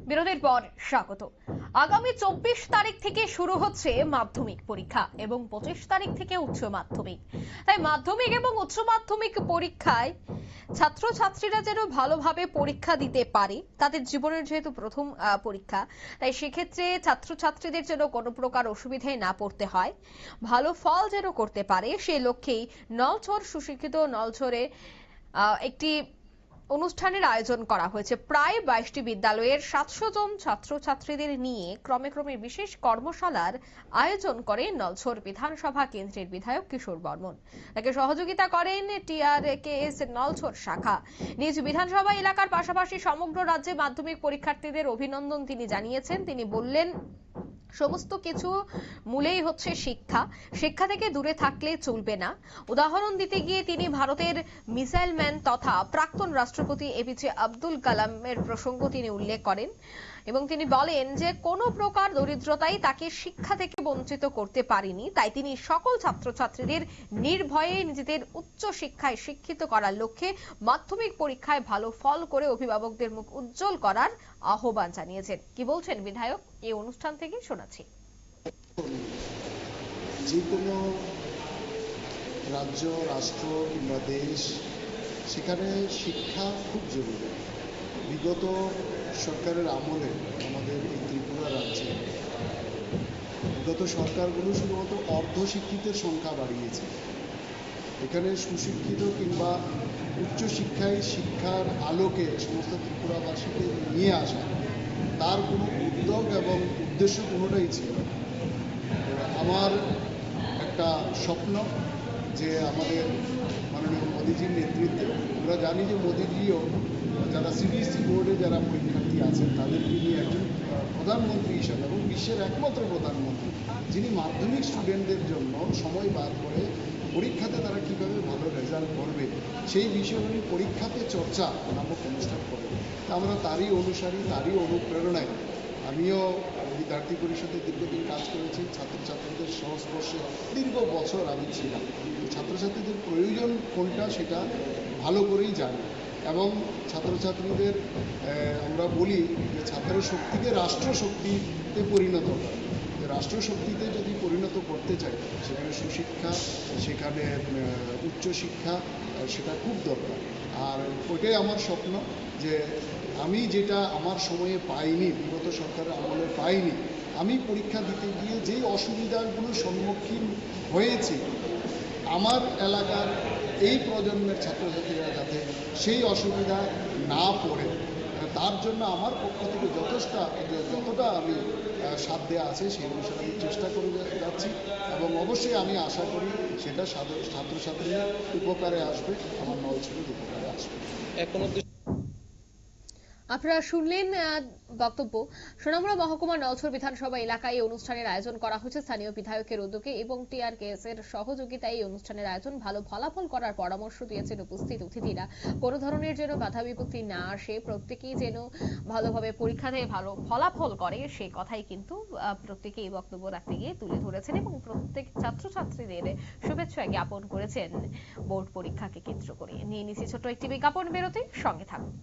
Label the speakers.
Speaker 1: বিরতির পর স্বাগত। আগামী 24 তারিখ থেকে শুরু হচ্ছে মাধ্যমিক পরীক্ষা এবং 25 তারিখ থেকে উচ্চ মাধ্যমিক। তাই মাধ্যমিক এবং উচ্চ মাধ্যমিক পরীক্ষায় ছাত্রছাত্রীরা যেন ভালোভাবে পরীক্ষা দিতে পারে, তাদের জীবনের যেহেতু প্রথম পরীক্ষা, তাই সেক্ষেত্রে ছাত্রছাত্রীদের যেন কোনো প্রকার অসুবিধায় না পড়তে হয়, ভালো ফল যেন করতে পারে, সেই লক্ষ্যেই নলছড় সুশিক্ষিত নলছড়ে একটি অনুষ্ঠানের আয়োজন করা হয়েছে। প্রায় 22টি বিদ্যালয়ের 700 জন ছাত্রছাত্রীদের নিয়ে ক্রমে ক্রমে বিশেষ কর্মশালার আয়োজন করে নলছড় বিধানসভা কেন্দ্রের বিধায়ক কিশোর বর্মন। তাকে সহযোগিতা করেন টিআরকেএস নলছড় শাখা। নিজ বিধানসভা এলাকার পাশাপাশি সমগ্র রাজ্যে মাধ্যমিক পরীক্ষার্থীদের অভিনন্দন তিনি জানিয়েছেন। তিনি বললেন, সমস্ত কিছু মূলেই হচ্ছে শিক্ষা, শিক্ষা থেকে দূরে থাকলে চলবে না। উদাহরণ দিতে গিয়ে তিনি ভারতের মিসাইল ম্যান তথা প্রাক্তন রাষ্ট্রপতি এপিজে আব্দুল কালামের প্রসঙ্গ তিনি উল্লেখ করেন এবং তিনি বলেন যে কোনো প্রকার দরিদ্রতাই তাকে শিক্ষা থেকে বঞ্চিত করতে পারেনি। তাই তিনি সকল ছাত্রছাত্রীদের নির্ভয়ে নিজেদের উচ্চ শিক্ষায় শিক্ষিত করার লক্ষ্যে মাধ্যমিক পরীক্ষায় ভালো ফল করে অভিভাবকদের মুখ উজ্জ্বল করার আহ্বান জানিয়েছেন। কি বলছেন বিধায়ক, এই অনুষ্ঠান থেকে শোনাচ্ছি।
Speaker 2: যে কোনো রাজ্য, রাষ্ট্র কিংবা দেশ, সেখানে শিক্ষা খুব জরুরি। বিগত সরকারের আমলে আমাদের এই ত্রিপুরা রাজ্যে বিগত সরকারগুলো শুধুমাত্র অর্ধশিক্ষিতের সংখ্যা বাড়িয়েছে। এখানে সুশিক্ষিত কিংবা উচ্চশিক্ষায় শিক্ষার আলোকে সমস্ত ত্রিপুরাবাসীকে নিয়ে আসা, তার কোনো উদ্যোগ এবং উদ্দেশ্য কোনোটাই ছিল না। আমার একটা স্বপ্ন যে আমাদের মাননীয় মোদীজির নেতৃত্বে, আমরা জানি যে মোদীজিও যারা সিবিএসই বোর্ডে যারা পরীক্ষার্থী আছেন তাদেরকে নিয়ে একজন প্রধানমন্ত্রী হিসাবে এবং বিশ্বের একমাত্র প্রধানমন্ত্রী যিনি মাধ্যমিক স্টুডেন্টদের জন্য সময় বার করে পরীক্ষাতে তারা কীভাবে ভালো রেজাল্ট করবে সেই বিষয়গুলি পরীক্ষাতে চর্চা নামক অনুষ্ঠান করবে। আমরা তারই অনুসারী, তারই অনুপ্রেরণায় আমিও বিদ্যার্থী পরিষদে দীর্ঘদিন কাজ করেছি। ছাত্রছাত্রীদের সংস্পর্শে দীর্ঘ বছর আমি ছিলাম। ছাত্রছাত্রীদের প্রয়োজন কোনটা সেটা ভালো করেই জানি এবং ছাত্রছাত্রীদের আমরা বলি যে ছাত্র শক্তিকে রাষ্ট্রশক্তিতে পরিণত করা। রাষ্ট্রশক্তিতে যদি পরিণত করতে চাই সেখানে সুশিক্ষা, সেখানে উচ্চশিক্ষা, সেটা খুব দরকার। আর ওইটাই আমার স্বপ্ন যে আমি যেটা আমার সময়ে পাইনি, বিগত সরকারের আমলে পাইনি, আমি পরীক্ষা দিতে গিয়ে যেই অসুবিধাগুলোর সম্মুখীন হয়েছি, আমার এলাকার এই প্রজন্মের ছাত্রছাত্রীরা যাতে সেই অসুবিধা না পড়ে তার জন্য আমার পক্ষ থেকে যতটা আমি সাধ্য আছে সেই অনুসারে আমি চেষ্টা করে যাচ্ছি এবং অবশ্যই আমি আশা করি সেটা ছাত্রছাত্রীরা উপকারে আসবে, আমার নলছড়ের উপকারে আসবে।
Speaker 1: আপনারা শুনলেন বক্তব্য। সোনামুড়া মহকুমা নলছড় বিধানসভা এলাকায় এই অনুষ্ঠানের আয়োজন করা হয়েছে স্থানীয় বিধায়কের উদ্যোগে এবং টিআরকেএস এর সহযোগিতায় এই অনুষ্ঠানের আয়োজন। ভালো ফলাফল করার পরামর্শ দিয়েছেন উপস্থিত অতিথিরা। কোনো ধরনের যেন বাধা বিপত্তি না আসে, প্রত্যেকেই যেন ভালোভাবে পরীক্ষা দিয়ে ভালো ফলাফল করে, সেই কথাই কিন্তু প্রত্যেকেই বক্তব্য রাখতে গিয়ে তুলে ধরেছেন এবং প্রত্যেক ছাত্রছাত্রীদের শুভেচ্ছা জ্ঞাপন করেছেন বোর্ড পরীক্ষাকে কেন্দ্র করে। নিয়ে নিচ্ছি ছোট্ট একটি বিজ্ঞাপন বিরতি, সঙ্গে থাকুন।